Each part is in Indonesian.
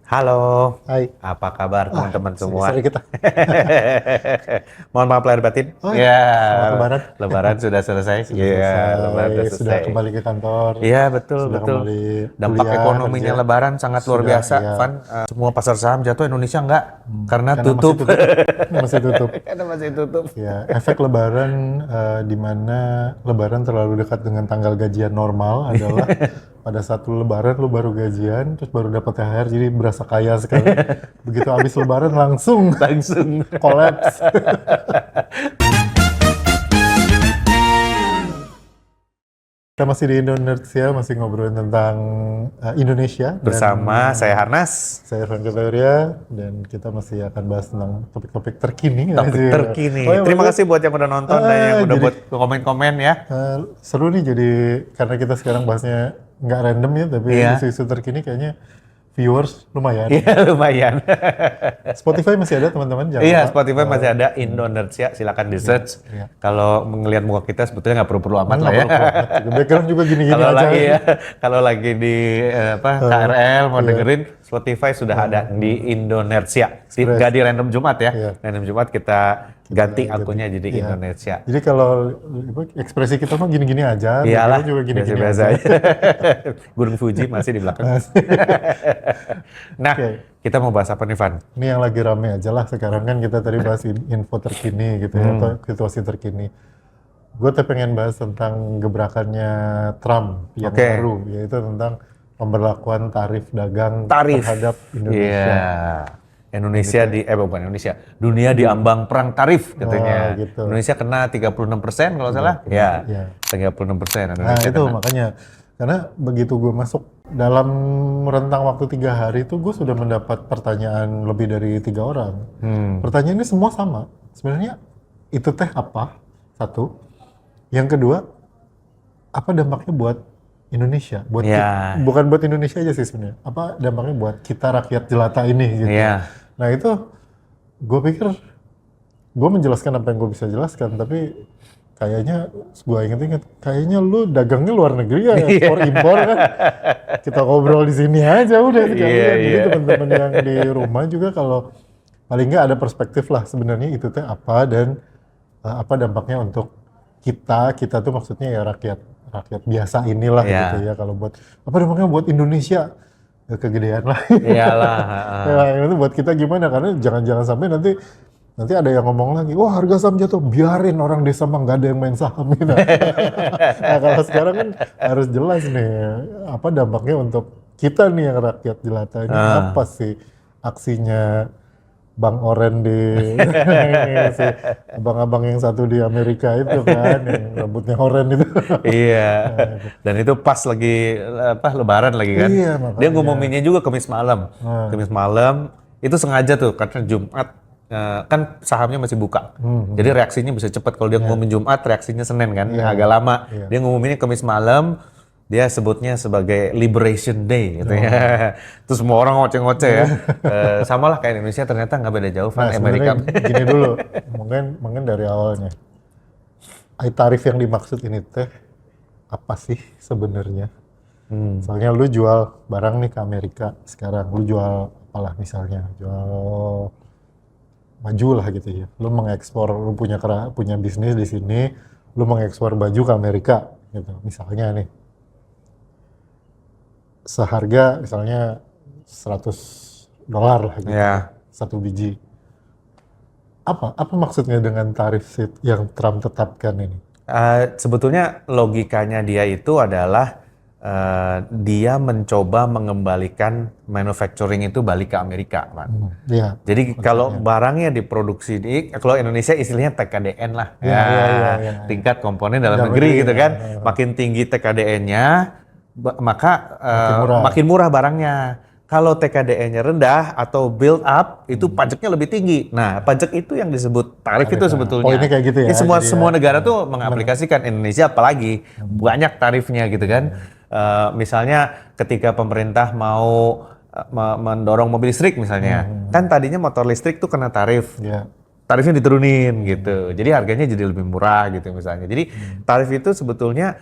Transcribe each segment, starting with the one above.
Halo, Hai. apa kabar teman-teman semua? Seri-seri kita. Mohon maaf lahir batin. Oh, Ya, selamat Lebaran. Lebaran sudah selesai. Sudah Iya, Lebaran sudah selesai, sudah selesai. kembali ke kantor, Iya, betul, sudah betul. kembali Dampak kuliah, ekonominya kerja. Lebaran sangat luar Sudah, biasa, ya. Van. Semua pasar saham jatuh, Indonesia enggak, karena Karena masih tutup. tutup. Masih tutup. Karena masih tutup. Ya, efek Lebaran di mana Lebaran terlalu dekat dengan tanggal gajian normal adalah pada satu Lebaran lu baru gajian, terus baru dapat THR, jadi berasa kaya sekali. Begitu habis Lebaran langsung Langsung. kolaps. Kita masih di Indonesia, masih ngobrolin tentang Indonesia. Bersama saya Harnas. Saya Franky Teoria, dan kita masih akan bahas tentang topik-topik terkini. Topik terkini. Oh, ya, Terima maksudnya, kasih buat yang udah nonton dan yang udah jadi, buat komen-komen ya. seru nih, jadi karena kita sekarang bahasnya nggak random ya, tapi Iya. isu-isu terkini kayaknya viewers lumayan. Iya, lumayan. Spotify masih ada teman-teman, jangan Iya, lupa. Spotify masih ada Indonesia, silakan di search. Iya. Kalau ngelihat muka kita sebetulnya nggak perlu amat lah Nggak ya. perlu banget. Background juga gini-gini Kalau aja. lagi ya, kalau lagi di KRL mau dengerin Spotify sudah ada di Indonesia. Nggak di Random Jumat ya. Iya. Random Jumat kita ganti akunnya jadi Iya. Indonesia. Jadi kalau ekspresi kita mah gini-gini aja, Iyalah, background juga gini-gini biasa-biasa aja. aja. Gunung Fuji masih di belakang. Nah, Oke. kita mau bahas apa nih, Van? Ini yang lagi rame aja lah sekarang, kan kita tadi bahas info terkini gitu ya, atau situasi terkini. Gue tuh pengen bahas tentang gebrakannya Trump yang Oke. baru, yaitu tentang pemberlakuan tarif dagang Tarif. terhadap Indonesia. Iya. Indonesia bukan Indonesia, dunia diambang perang tarif katanya. Oh, gitu. Indonesia kena 36% kalau salah. Ya, Iya. 36% Nah Indonesia itu kena. makanya, karena begitu gue masuk dalam rentang waktu 3 hari itu, gue sudah mendapat pertanyaan lebih dari 3 orang. Pertanyaannya semua sama. Sebenarnya itu teh apa? Satu. Yang kedua, apa dampaknya buat Indonesia? Buat Ya. bukan buat Indonesia aja sih sebenarnya. Apa dampaknya buat kita rakyat jelata ini gitu. Iya. Nah itu, gue pikir gue menjelaskan apa yang gue bisa jelaskan, tapi kayaknya gue inget-inget, kayaknya lu dagangnya luar negeri ya, ekspor impor kan. Kita ngobrol di sini aja udah sekalian. Iya, Jadi iya. teman-teman yang di rumah juga kalau paling nggak ada perspektif lah sebenarnya itu teh apa, dan apa dampaknya untuk kita tuh maksudnya ya rakyat biasa inilah Iya. gitu ya. Kalau buat apa dampaknya buat Indonesia, ya kegedean lah. Iyalah. Ya, itu buat kita gimana, karena jangan sampai nanti ada yang ngomong lagi, wah harga saham jatuh, biarin orang desa mah nggak ada yang main saham gitu. Nah kalau sekarang kan harus jelas nih, apa dampaknya untuk kita nih yang rakyat jelata ini, apa sih aksinya Bang Oren di si abang-abang yang satu di Amerika itu kan, yang rambutnya oren itu. Iya. Dan itu pas lagi Lebaran lagi kan. Iya, makanya. Dia ngumuminnya juga Kamis malam. Kamis malam itu sengaja tuh karena Jumat kan sahamnya masih buka. Jadi reaksinya bisa cepat. Kalau dia ngumumin Jumat, reaksinya Senin kan, agak lama. Dia ngumuminnya Kamis malam. Dia sebutnya sebagai Liberation Day gitu ya. Terus semua orang ngoceh-ngoceh ya. Sama lah kayak Indonesia, ternyata nggak beda jauh kan Nah Amerika. sebenarnya gini dulu, mungkin dari awalnya. Tarif yang dimaksud ini teh apa sih sebenarnya? Soalnya lu jual barang nih ke Amerika sekarang, lu jual apalah misalnya, jual baju lah gitu ya. Lu mengekspor, lu punya bisnis di sini, lu mengekspor baju ke Amerika gitu. Misalnya nih, seharga misalnya $100 lah gitu, Ya. satu biji. Apa maksudnya dengan tarif yang Trump tetapkan ini? Sebetulnya logikanya dia itu adalah dia mencoba mengembalikan manufacturing itu balik ke Amerika, Pak. Iya. Jadi kalau barangnya diproduksi kalau Indonesia istilahnya TKDN lah, Iya, iya. tingkat komponen dalam Dalam negeri negeri, gitu ya. kan. Makin tinggi TKDN-nya, maka murah. makin murah barangnya. Kalau TKDN-nya rendah atau build up, itu pajaknya lebih tinggi. Nah, pajak itu yang disebut tarif itu sebetulnya. Poinnya kayak gitu ya, Ini semua jadi semua negara tuh mengaplikasikan, Indonesia apalagi banyak tarifnya gitu kan. Misalnya ketika pemerintah mau mendorong mobil listrik misalnya, kan tadinya motor listrik tuh kena tarif. Iya. Tarifnya diturunin gitu. Jadi harganya jadi lebih murah gitu misalnya. Jadi tarif itu sebetulnya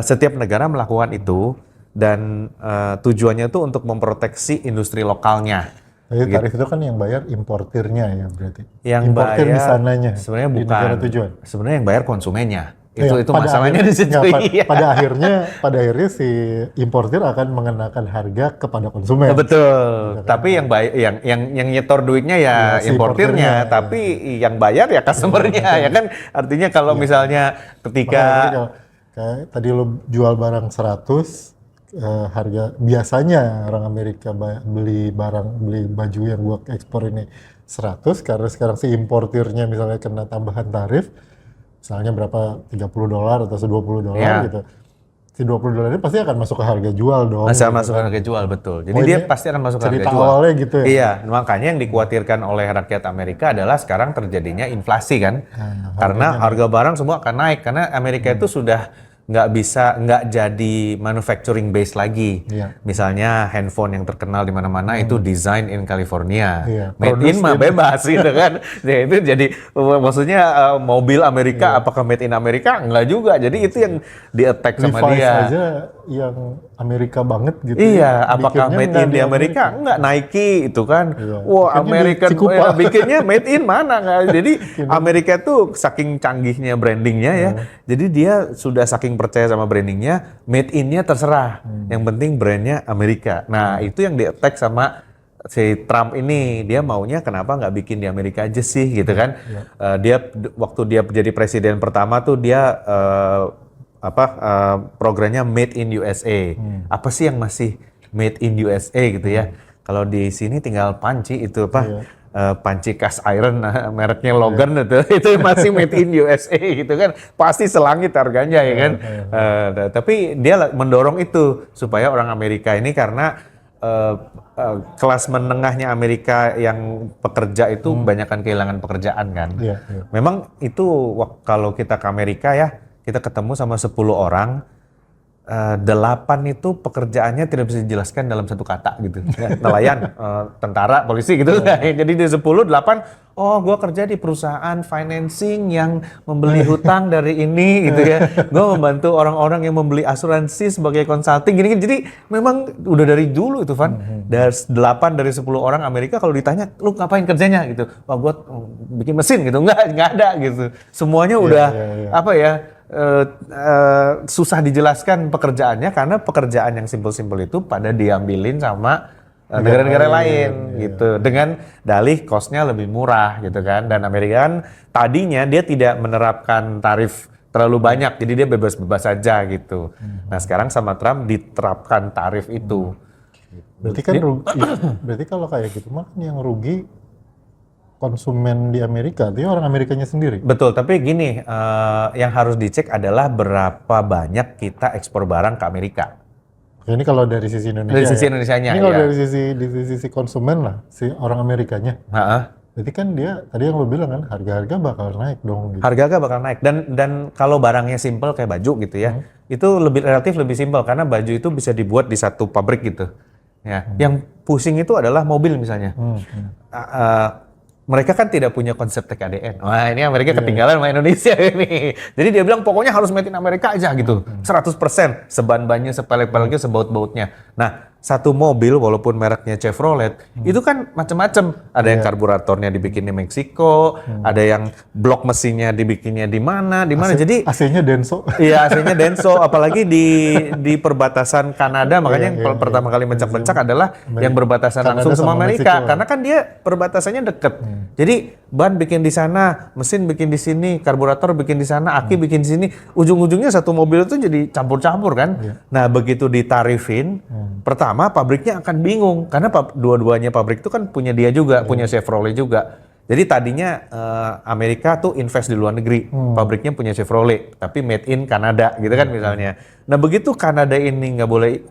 setiap negara melakukan itu dan tujuannya tuh untuk memproteksi industri lokalnya. Jadi tarif itu kan yang bayar importirnya ya berarti. Yang Importir bayar di sananya. sebenarnya di bukan. negara tujuan. Sebenarnya yang bayar konsumennya. Ya, Itu masalahnya di situ. Iya. Pada akhirnya si importir akan mengenakan harga kepada konsumen. Betul. Tapi yang nyetor duitnya ya si importirnya, tapi yang bayar ya customernya ya kan. Artinya kalau misalnya ketika kayak tadi lo jual barang 100, harga biasanya orang Amerika beli baju yang gua ekspor ini 100, karena sekarang si importirnya misalnya kena tambahan tarif, misalnya berapa, $30 atau $20 gitu. Si $20 ini pasti akan masuk ke harga jual dong. Masih masuk ke harga jual, betul. Jadi dia pasti akan masuk ke harga jual. Cerita awalnya gitu ya? Iya, makanya yang dikhawatirkan oleh rakyat Amerika adalah sekarang terjadinya inflasi kan. Karena harga barang semua akan naik, karena Amerika itu sudah nggak jadi manufacturing base lagi. Misalnya handphone yang terkenal di mana-mana itu design in California, made in mah bebas gitu kan. Ya, itu jadi maksudnya mobil Amerika apakah made in Amerika? Enggak juga. Jadi itu yang di-attack sama dia. Aja yang Amerika banget gitu. Iya, apakah made in di Amerika? Enggak, Nike itu kan. Wah, American bikinnya made in mana nggak? Jadi Amerika tuh saking canggihnya brandingnya ya. Jadi dia sudah saking percaya sama brandingnya, made in-nya terserah. Yang penting brandnya Amerika. Nah, itu yang di-attack sama si Trump ini. Dia maunya kenapa nggak bikin di Amerika aja sih gitu kan. Dia waktu dia jadi presiden pertama tuh dia programnya Made in USA. Apa sih yang masih Made in USA gitu ya? Kalau di sini tinggal panci itu panci cast iron mereknya Logan itu masih Made in USA gitu kan, pasti selangit harganya ya kan. Tapi dia mendorong itu supaya orang Amerika ini, karena kelas menengahnya Amerika yang pekerja itu banyakkan kehilangan pekerjaan kan. Memang itu kalau kita ke Amerika ya, kita ketemu sama 10 orang, 8 itu pekerjaannya tidak bisa dijelaskan dalam satu kata gitu. Nelayan, tentara, polisi gitu. Jadi di 10, 8, oh gue kerja di perusahaan financing yang membeli hutang dari ini gitu ya. Gue membantu orang-orang yang membeli asuransi sebagai consulting gini. Jadi memang udah dari dulu itu Van. Dari 8 dari 10 orang Amerika kalau ditanya, lu ngapain kerjanya gitu. Wah gue bikin mesin gitu. Nggak ada gitu. Semuanya udah susah dijelaskan pekerjaannya, karena pekerjaan yang simpel-simpel itu pada diambilin sama negara-negara lain gitu, dengan dalih cost-nya lebih murah gitu kan. Dan Amerika kan tadinya dia tidak menerapkan tarif terlalu banyak, jadi dia bebas-bebas saja gitu. Nah sekarang sama Trump diterapkan tarif itu. Berarti kan berarti kalau kayak gitu mah yang rugi konsumen di Amerika, itu orang Amerikanya sendiri. Betul, tapi gini, yang harus dicek adalah berapa banyak kita ekspor barang ke Amerika. Ini kalau dari sisi Indonesia. Dari sisi Indonesianya. Ini kalau dari sisi konsumen lah, si orang Amerikanya. Jadi kan dia tadi yang lo bilang kan, harga-harga bakal naik dong. Gitu. Harga-harga bakal naik, dan kalau barangnya simple kayak baju gitu ya, itu relatif lebih simple karena baju itu bisa dibuat di satu pabrik gitu. Ya, yang pusing itu adalah mobil misalnya. Mereka kan tidak punya konsep TKDN. Wah ini Amerika ketinggalan sama Indonesia ini. Jadi dia bilang pokoknya harus made in Amerika aja gitu. 100%. Seban-bannya, sepelek-peleknya, sebaut-bautnya. Nah, satu mobil walaupun mereknya Chevrolet, itu kan macam-macam. Ada yang karburatornya dibikin di Meksiko, ada yang blok mesinnya dibikinnya di mana. Jadi AC-nya Denso. Iya, AC-nya Denso, apalagi di perbatasan Kanada, makanya yang pertama kali mencak-mencak adalah yang berbatasan langsung sama Amerika, karena kan dia perbatasannya deket. Jadi ban bikin di sana, mesin bikin di sini, karburator bikin di sana, aki bikin di sini, ujung-ujungnya satu mobil itu jadi campur-campur kan. Nah, begitu ditarifin, pertama pabriknya akan bingung karena dua-duanya pabrik itu kan punya dia juga, punya Chevrolet juga. Jadi tadinya Amerika tuh invest di luar negeri, pabriknya punya Chevrolet, tapi made in Kanada gitu kan misalnya. Nah begitu Kanada ini nggak boleh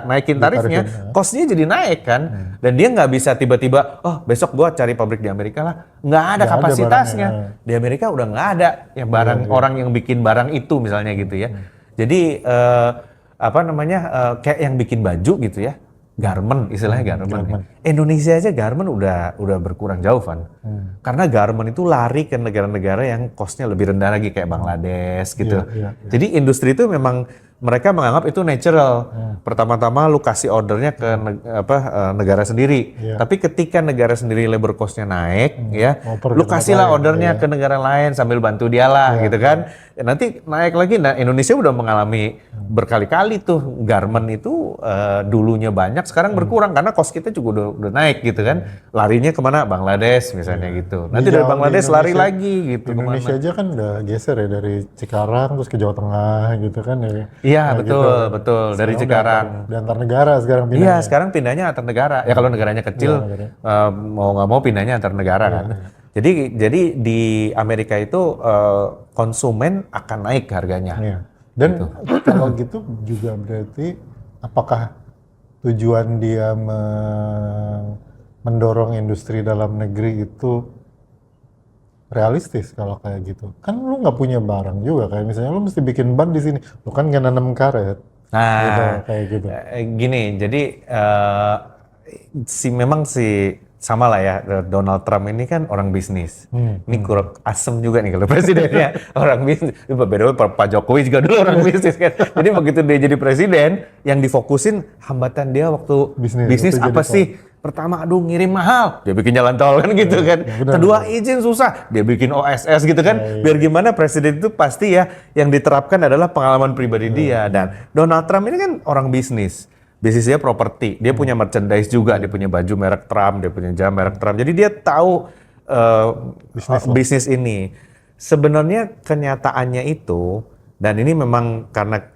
naikin tarifnya, cost-nya jadi naik kan. Dan dia nggak bisa tiba-tiba, oh besok gua cari pabrik di Amerika lah. Nggak ada kapasitasnya. Di Amerika udah nggak ada yang barang orang yang bikin barang itu misalnya gitu ya. Jadi kayak yang bikin baju gitu ya. Garment, istilahnya garment. Indonesia aja garment udah berkurang jauh, Van. Karena garment itu lari ke negara-negara yang cost-nya lebih rendah lagi kayak Bangladesh gitu. Jadi industri itu memang mereka menganggap itu natural. Pertama-tama lu kasih ordernya ke negara sendiri. Tapi ketika negara sendiri labor cost-nya naik, ya, lu kasihlah ordernya ke negara lain sambil bantu dia lah, gitu kan. Ya, nanti naik lagi. Nah, Indonesia udah mengalami berkali-kali tuh garment itu dulunya banyak, sekarang berkurang karena cost kita juga udah naik, gitu kan. Larinya kemana? Bangladesh misalnya gitu. Nanti dari Bangladesh lari lagi gitu. Indonesia aja kan udah geser ya dari Cikarang terus ke Jawa Tengah gitu kan ya. Iya, betul, gitu. Betul. Dari Cikarang. Di antar negara sekarang Iya, pindahnya. sekarang pindahnya antar negara. Ya kalau negaranya kecil, mau nggak mau pindahnya antar negara kan. Jadi di Amerika itu konsumen akan naik harganya. Iya. Dan kalau gitu juga berarti apakah tujuan dia mendorong industri dalam negeri itu realistis kalau kayak gitu? Kan lu nggak punya barang juga, kayak misalnya lu mesti bikin ban di sini, lu kan nggak nanam karet. Nah, gitu, kayak gitu. Gini, jadi memang sama lah ya, Donald Trump ini kan orang bisnis. Ini kurang asem juga nih kalau presidennya orang bisnis. Beda Pak Jokowi juga dulu orang bisnis kan. Jadi begitu dia jadi presiden, yang difokusin hambatan dia waktu bisnis apa sih? Pertama, aduh ngirim mahal, dia bikin jalan tol kan gitu kan. Kedua, izin susah, dia bikin OSS gitu kan. Biar gimana presiden itu pasti ya yang diterapkan adalah pengalaman pribadi dia. Dan Donald Trump ini kan orang bisnis. Bisnisnya properti, dia punya merchandise juga, dia punya baju merek Trump, dia punya jam merek Trump. Jadi dia tahu bisnis ini. Sebenarnya kenyataannya itu, dan ini memang karena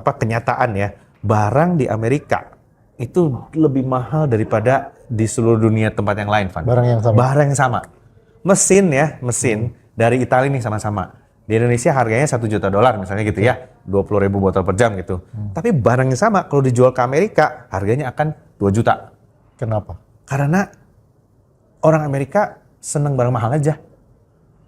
kenyataan ya, barang di Amerika itu lebih mahal daripada di seluruh dunia tempat yang lain, Van. Barang yang sama. Mesin dari Italia nih sama-sama. Di Indonesia harganya $1 juta misalnya gitu ya, 20.000 botol per jam gitu. Tapi barang yang sama kalau dijual ke Amerika harganya akan 2 juta. Kenapa? Karena orang Amerika seneng barang mahal aja.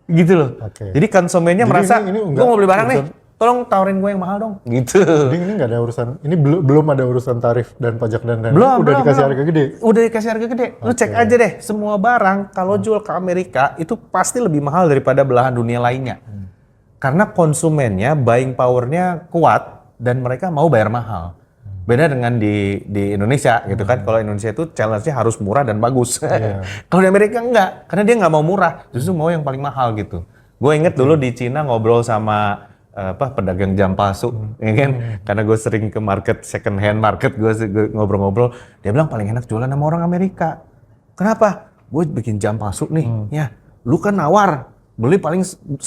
Gitu loh. Jadi konsumennya merasa, gue mau beli barang nih, tolong tawarin gue yang mahal dong, gitu. Jadi ini nggak ada urusan, ini belum ada urusan tarif dan pajak dan lain-lain. Belum, dikasih harga gede. Udah dikasih harga gede. Lu cek aja deh, semua barang kalau jual ke Amerika itu pasti lebih mahal daripada belahan dunia lainnya. Karena konsumennya buying power-nya kuat dan mereka mau bayar mahal. Beda dengan di Indonesia gitu kan. Kalau Indonesia itu challenge-nya harus murah dan bagus. Kalau di Amerika enggak, karena dia nggak mau murah, justru mau yang paling mahal gitu. Gue inget dulu di Cina ngobrol sama pedagang jam palsu, ya kan? Karena gue sering ke market, second hand market, gue ngobrol-ngobrol, dia bilang paling enak jualan sama orang Amerika. Kenapa? Gue bikin jam palsu nih, ya, lu kan nawar, beli paling $10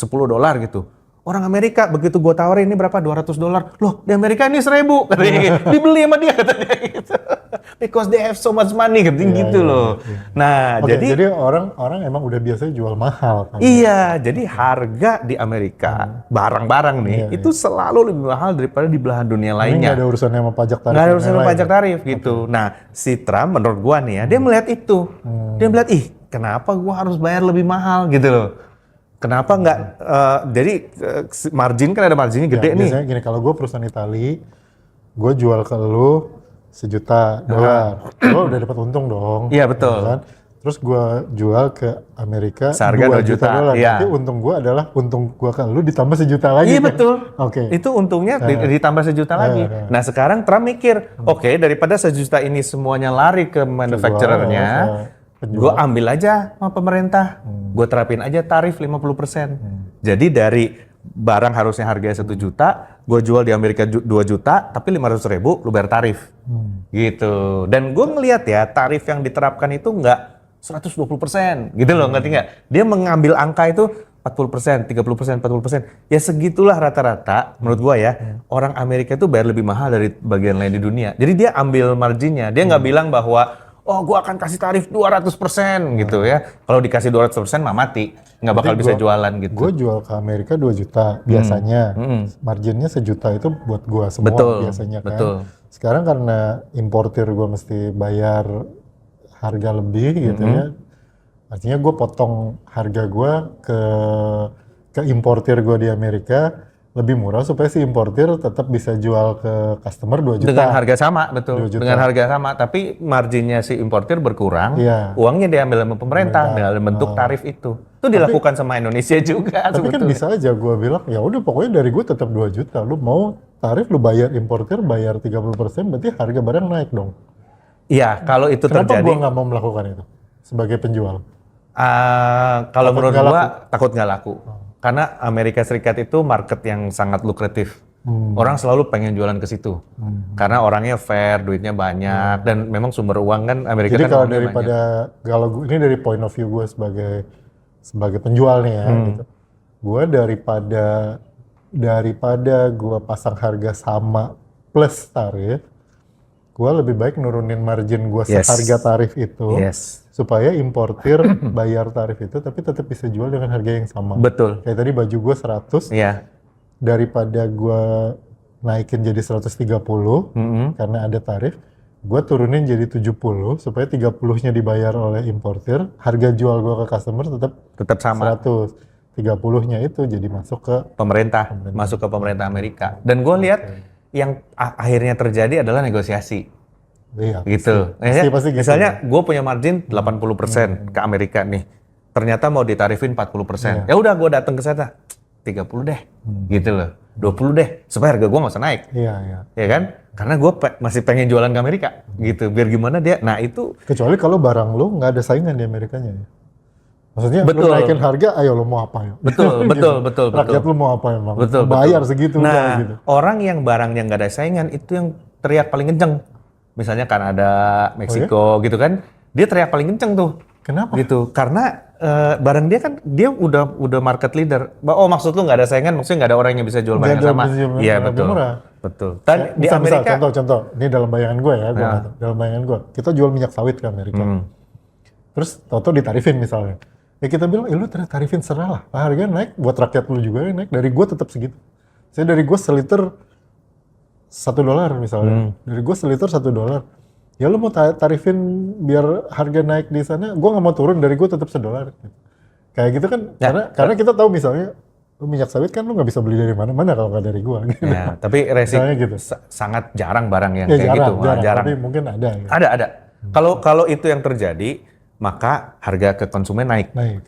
gitu. Orang Amerika begitu gue tawarin ini berapa? $200. Loh, di Amerika ini 1.000, katanya gitu. Dibeli sama dia, katanya gitu. Because they have so much money, katanya gitu loh. Nah, jadi orang emang udah biasa jual mahal kan? Iya, jadi harga di Amerika barang-barang nih itu selalu lebih mahal daripada di belahan dunia lainnya. Nggak ada urusannya sama pajak tarif. Nggak ada urusannya sama pajak tarif gitu. Nah, si Trump menurut gua nih ya, dia melihat itu. Dia melihat, kenapa gua harus bayar lebih mahal gitu loh. Kenapa nggak, jadi margin kan ada marginnya gede nih. Biasanya gini, kalau gue perusahaan Itali, gue jual ke lu $1 juta, lo udah dapat untung dong. Iya betul. Kan? Terus gue jual ke Amerika seharga $2 juta. Iya. Tapi untung gue adalah untung gue ke lu ditambah $1 juta lagi. Iya kan? Betul. Itu untungnya ditambah $1 juta lagi. Nah sekarang Trump mikir, daripada $1 juta ini semuanya lari ke manufacturer-nya, gue ambil aja sama pemerintah, gue terapin aja tarif 50%. Jadi dari barang harusnya harganya $1 juta, gue jual di Amerika 2 juta, tapi 500.000 lu bayar tarif. Gitu. Dan gue ngeliat ya, tarif yang diterapkan itu nggak 120%, gitu loh, ngerti nggak? Dia mengambil angka itu 40%, 30%, 40%. Ya segitulah rata-rata, menurut gua ya, orang Amerika itu bayar lebih mahal dari bagian lain di dunia. Jadi dia ambil marginnya, dia nggak bilang bahwa gua akan kasih tarif 200% gitu ya. Kalau dikasih 200% mah mati, nggak bakal bisa jualan gitu. Gue jual ke Amerika 2 juta biasanya, marginnya $1 juta itu buat gua semua biasanya kan. Betul. Sekarang karena importir gua mesti bayar harga lebih gitu ya, artinya gue potong harga gue ke importir gue di Amerika lebih murah supaya si importir tetap bisa jual ke customer 2 juta. Dengan harga sama, betul. Dengan harga sama, tapi marginnya si importir berkurang, uangnya diambil sama pemerintah dalam bentuk tarif itu. Itu Itu dilakukan sama Indonesia juga Tapi kan sebetulnya. bisa aja gue bilang, ya udah pokoknya dari gue tetap 2 juta. Lu mau tarif lu bayar importir bayar 30%, berarti harga barang naik dong. Iya, kalau itu Kenapa terjadi, gue nggak mau melakukan itu sebagai penjual? kalau Takut menurut nggak gua takut nggak laku. Karena Amerika Serikat itu market yang sangat lukratif. Orang selalu pengen jualan ke situ. Karena orangnya fair, duitnya banyak, dan memang sumber uang kan Amerika Jadi kan kalau uangnya banyak. kalau ini dari point of view gue sebagai penjual nih ya, gitu. Gue daripada gue pasang harga sama plus tarif, gue lebih baik nurunin margin gue Yes. seharga tarif itu, Yes, supaya importir bayar tarif itu, tapi tetap bisa jual dengan harga yang sama. betul. Kayak tadi baju gue 100, Iya. daripada gue naikin jadi 130 karena ada tarif, gue turunin jadi 70 supaya 30-nya dibayar oleh importir, harga jual gue ke customer Tetap sama. 100. 30-nya itu jadi masuk ke Pemerintah, masuk ke pemerintah Amerika. Dan gue lihat yang akhirnya terjadi adalah negosiasi. iya, Gitu. pasti gitu. Misalnya gue punya margin 80% ke Amerika nih. Ternyata mau ditarifin 40%. Ya udah gue datang ke sana 30 deh. Gitu loh. 20 deh supaya harga gue nggak usah naik. Iya. Ya kan? Karena gue masih pengen jualan ke Amerika gitu. Biar gimana dia. Nah, itu Kecuali kalau barang lu nggak ada saingan di Amerikanya ya. Maksudnya Betul. lu naikin harga, ayo lu mau apa ya? betul. Rakyat lu mau apa emang? Betul. Bayar segitu udah Nah, gitu. orang yang barangnya nggak ada saingan itu yang teriak paling kenceng. Misalnya Kanada, Meksiko gitu kan. Dia teriak paling kenceng tuh. Kenapa? Gitu. Karena barang dia kan dia udah market leader. Oh, maksud lu nggak ada saingan, maksudnya nggak ada orang yang bisa jual barang Nggak yang ada sama. bisa jual Iya, lebih betul. murah. Betul. Dan di Misal, Amerika contoh, ini dalam bayangan gue ya, nggak tahu. Dalam bayangan gue, kita jual minyak sawit ke Amerika. Terus tau-tau ditarifin misalnya. Ya kita bilang, lu tarifin serah lah. Harga naik, buat rakyat lu juga naik. Dari gue tetap segitu. Saya dari gue seliter $1 misalnya. Dari gue seliter $1. Ya lu mau tarifin biar harga naik di sana, gue nggak mau turun, dari gue tetap $1. Kayak gitu kan, karena kita tahu misalnya, lu minyak sawit kan lu nggak bisa beli dari mana-mana kalau nggak dari gue. Gitu. ya, tapi Misalnya gitu. sangat jarang barang yang Ya kayak jarang, gitu. Wah, jarang. tapi mungkin ada. Ya. Ada. Kalau itu yang terjadi, maka harga ke konsumen naik. Naik.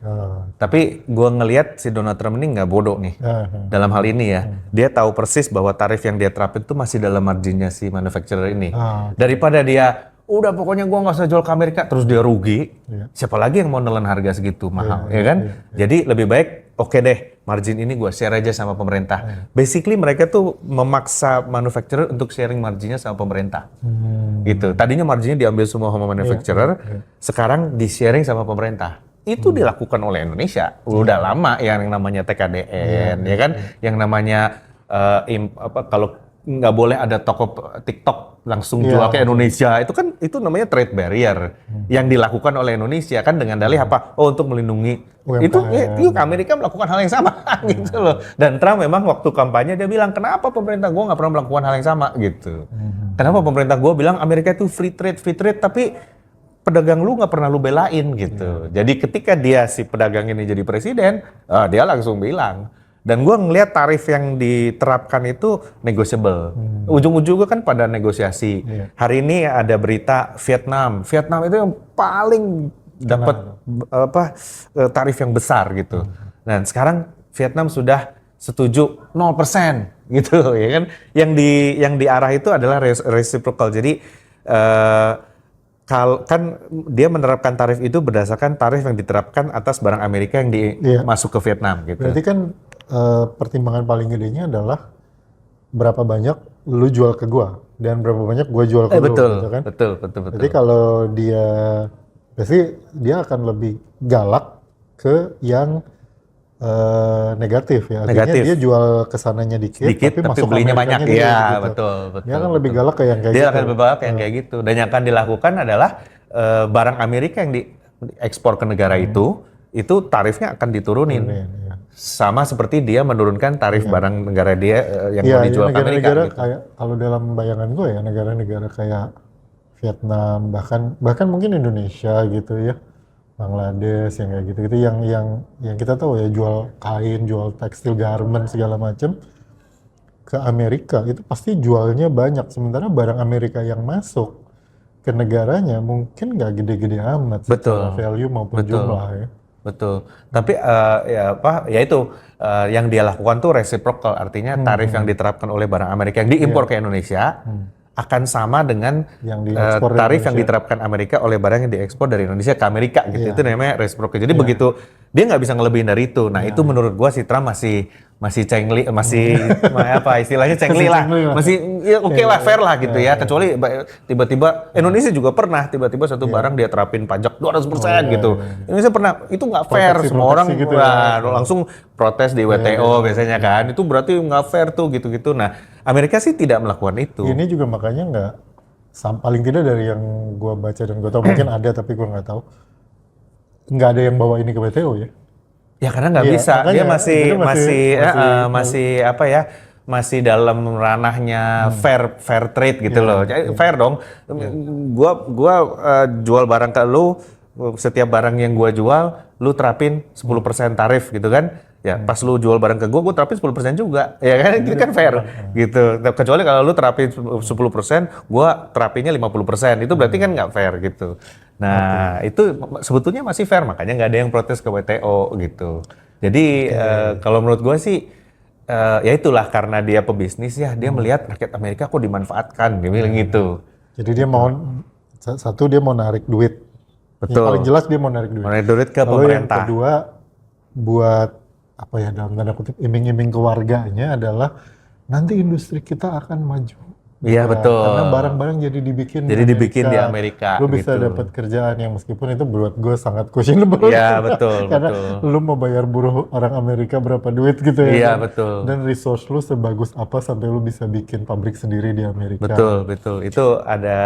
Tapi gue ngelihat si Donald Trump ini nggak bodoh nih dalam hal ini ya. Dia tahu persis bahwa tarif yang dia terapin itu masih dalam marginnya si manufacturer ini. Daripada dia udah pokoknya gue nggak usah jual ke Amerika terus dia rugi. Siapa lagi yang mau nelen harga segitu mahal, ya kan? Jadi lebih baik oke deh, margin ini gue share aja sama pemerintah. Basically mereka tuh memaksa manufacturer untuk sharing marginnya sama pemerintah. Gitu. Tadinya marginnya diambil semua sama manufacturer, sekarang di-sharing sama pemerintah. Itu dilakukan oleh Indonesia. Udah lama yang namanya TKDN, ya kan? Yang namanya kalau nggak boleh ada toko TikTok langsung jual ke Indonesia, itu namanya trade barrier yang dilakukan oleh Indonesia kan dengan dalih apa? Oh, untuk melindungi UMKM. itu Amerika melakukan hal yang sama gitu loh. Dan Trump memang waktu kampanye dia bilang, kenapa pemerintah gue nggak pernah melakukan hal yang sama gitu. Kenapa pemerintah gue bilang Amerika itu free trade, tapi pedagang lu nggak pernah lu belain gitu. Jadi ketika dia si pedagang ini jadi presiden, dia langsung bilang. Dan gue ngelihat tarif yang diterapkan itu negotiable. Ujung-ujungnya kan pada negosiasi. Hari ini ada berita Vietnam itu yang paling dapat tarif yang besar gitu. Dan sekarang Vietnam sudah setuju 0% gitu ya kan. Yang diarah itu adalah reciprocal. Jadi kan dia menerapkan tarif itu berdasarkan tarif yang diterapkan atas barang Amerika yang masuk ke Vietnam gitu. Berarti kan pertimbangan paling gedenya adalah berapa banyak lu jual ke gua dan berapa banyak gua jual ke lu, gitu kan? Betul. Jadi kalau pasti dia akan lebih galak ke yang negatif ya. Artinya dia jual kesananya dikit tapi masuk belinya banyak. Iya, gitu. betul. Dia akan lebih galak ke yang kayak gitu. Dia akan lebih galak yang kayak gitu. Dan yang akan dilakukan adalah barang Amerika yang diekspor ke negara itu tarifnya akan diturunin. Sama seperti dia menurunkan tarif barang negara dia yang mau dijual ke Amerika. Negara-negara gitu. kayak, kalau dalam bayangan gue ya, negara-negara kayak Vietnam, bahkan mungkin Indonesia gitu ya, Bangladesh yang kayak gitu yang kita tahu ya, jual kain, jual tekstil, garment segala macam ke Amerika itu pasti jualnya banyak. Sementara barang Amerika yang masuk ke negaranya mungkin nggak gede-gede amat secara value maupun jumlah ya. Betul. Tapi ya itu yang dia lakukan tuh reciprocal, artinya tarif yang diterapkan oleh barang Amerika yang diimpor ke Indonesia akan sama dengan yang diekspor dari tarif yang Indonesia. diterapkan Amerika oleh barang yang diekspor dari Indonesia ke Amerika gitu. Itu namanya reciprocal. Jadi begitu dia nggak bisa ngelebihin dari itu. Nah itu menurut gua si Trump masih cengli, masih apa istilahnya cengli lah, masih ya, oke lah, fair lah gitu ya. Kecuali tiba-tiba Indonesia juga pernah tiba-tiba satu barang dia terapin pajak 200% gitu. Indonesia pernah, itu nggak fair. Semua orang gitu langsung protes di WTO biasanya kan. Itu berarti nggak fair tuh gitu-gitu. Nah Amerika sih tidak melakukan itu. Ini juga makanya nggak, paling tidak dari yang gua baca dan gua tahu mungkin ada tapi gua nggak tahu, nggak ada yang bawa ini ke WTO ya. Ya karena nggak bisa, dia masih apa ya, masih dalam ranahnya fair trade gitu loh. Jadi fair dong. Gua jual barang ke lu, setiap barang yang gua jual, lu terapin 10% tarif gitu kan. Ya pas lu jual barang ke gua terapin 10% juga. Ya kan, itu kan fair gitu. Kecuali kalau lu terapin 10%, gua terapinnya 50%. Itu berarti kan nggak fair gitu. Nah, itu sebetulnya masih fair, makanya nggak ada yang protes ke WTO gitu. Jadi kalau menurut gue sih, ya itulah karena dia pebisnis ya, dia melihat rakyat Amerika kok dimanfaatkan, dia bilang gitu. Jadi dia mau, satu dia mau narik duit. Betul. Yang paling jelas dia mau narik duit. Narik duit ke Lalu pemerintah. yang kedua, buat apa ya, dalam tanda kutip iming-iming ke warganya adalah nanti industri kita akan maju. Iya betul. Karena barang-barang jadi dibikin di Amerika. Lu bisa gitu. dapat kerjaan yang meskipun itu buat gue sangat questionable. Iya betul. Karena betul. lu mau bayar buruh orang Amerika berapa duit gitu ya. Iya kan? betul. Dan resource lu sebagus apa sampai lu bisa bikin pabrik sendiri di Amerika. Betul. Itu ada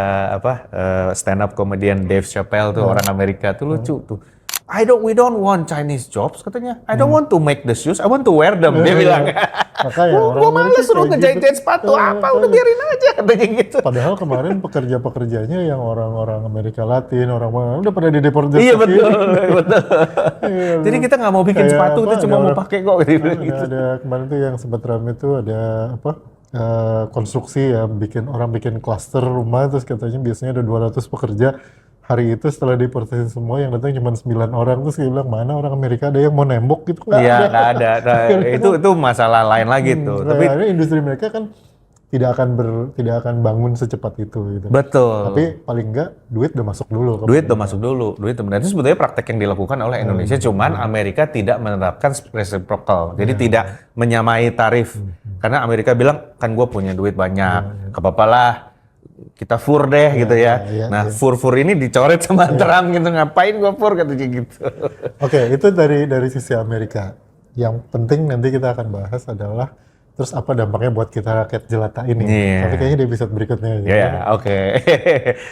stand up comedian Dave Chappelle tuh, orang Amerika tuh lucu tuh. We don't want Chinese jobs katanya. I don't want to make the shoes, I want to wear them. Dia bilang. Makanya Gua males suruh ngejahit-jahit sepatu apa, udah biarin aja katanya gitu. Padahal kemarin pekerja-pekerjanya yang orang-orang Amerika Latin, orang-orang udah pada dideportasi. Iya betul. Jadi kita nggak mau bikin sepatu, itu cuma mau pakai kok gitu. Ada kemarin tuh yang sempat ramai tuh ada apa? Konstruksi ya, orang bikin klaster rumah, terus katanya biasanya ada 200 pekerja. Hari itu setelah deportasi semua yang datang cuma 9 orang, terus dia bilang mana orang Amerika ada yang mau nembok gitu? Iya nggak ada. Nah, itu masalah lain lagi tuh. Tapi Tapi industri mereka kan tidak akan bangun secepat itu gitu. betul. Tapi paling enggak duit udah masuk dulu. Duit udah masuk dulu. Duit itu sebetulnya praktek yang dilakukan oleh Indonesia, cuman Amerika tidak menerapkan reciprocal. Jadi tidak menyamai tarif. Karena Amerika bilang kan gue punya duit banyak, kepapalah. Kita fur deh gitu ya. Nah fur ini dicoret sama Trump gitu, ngapain gua fur katanya gitu. Oke, itu dari sisi Amerika. Yang penting nanti kita akan bahas adalah terus apa dampaknya buat kita rakyat jelata ini. Tapi kayaknya di episode berikutnya. Iya, oke.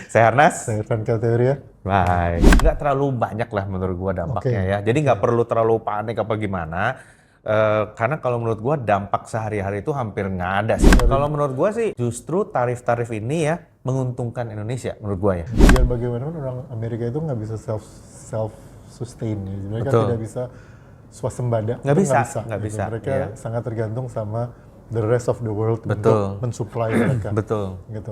Saya Harnas. Saya Frankel Teoria. Bye. Nggak terlalu banyak lah menurut gua dampaknya ya. Jadi nggak perlu terlalu panik apa gimana. Karena kalau menurut gua dampak sehari-hari itu hampir nggak ada sih. Kalau menurut gua sih justru tarif-tarif ini ya menguntungkan Indonesia menurut gua ya. Biar bagaimanapun orang Amerika itu nggak bisa self sustain ya. Mereka tidak bisa swasembada. Nggak bisa. Mereka sangat tergantung sama the rest of the world untuk mensupply mereka. Betul. Gitu.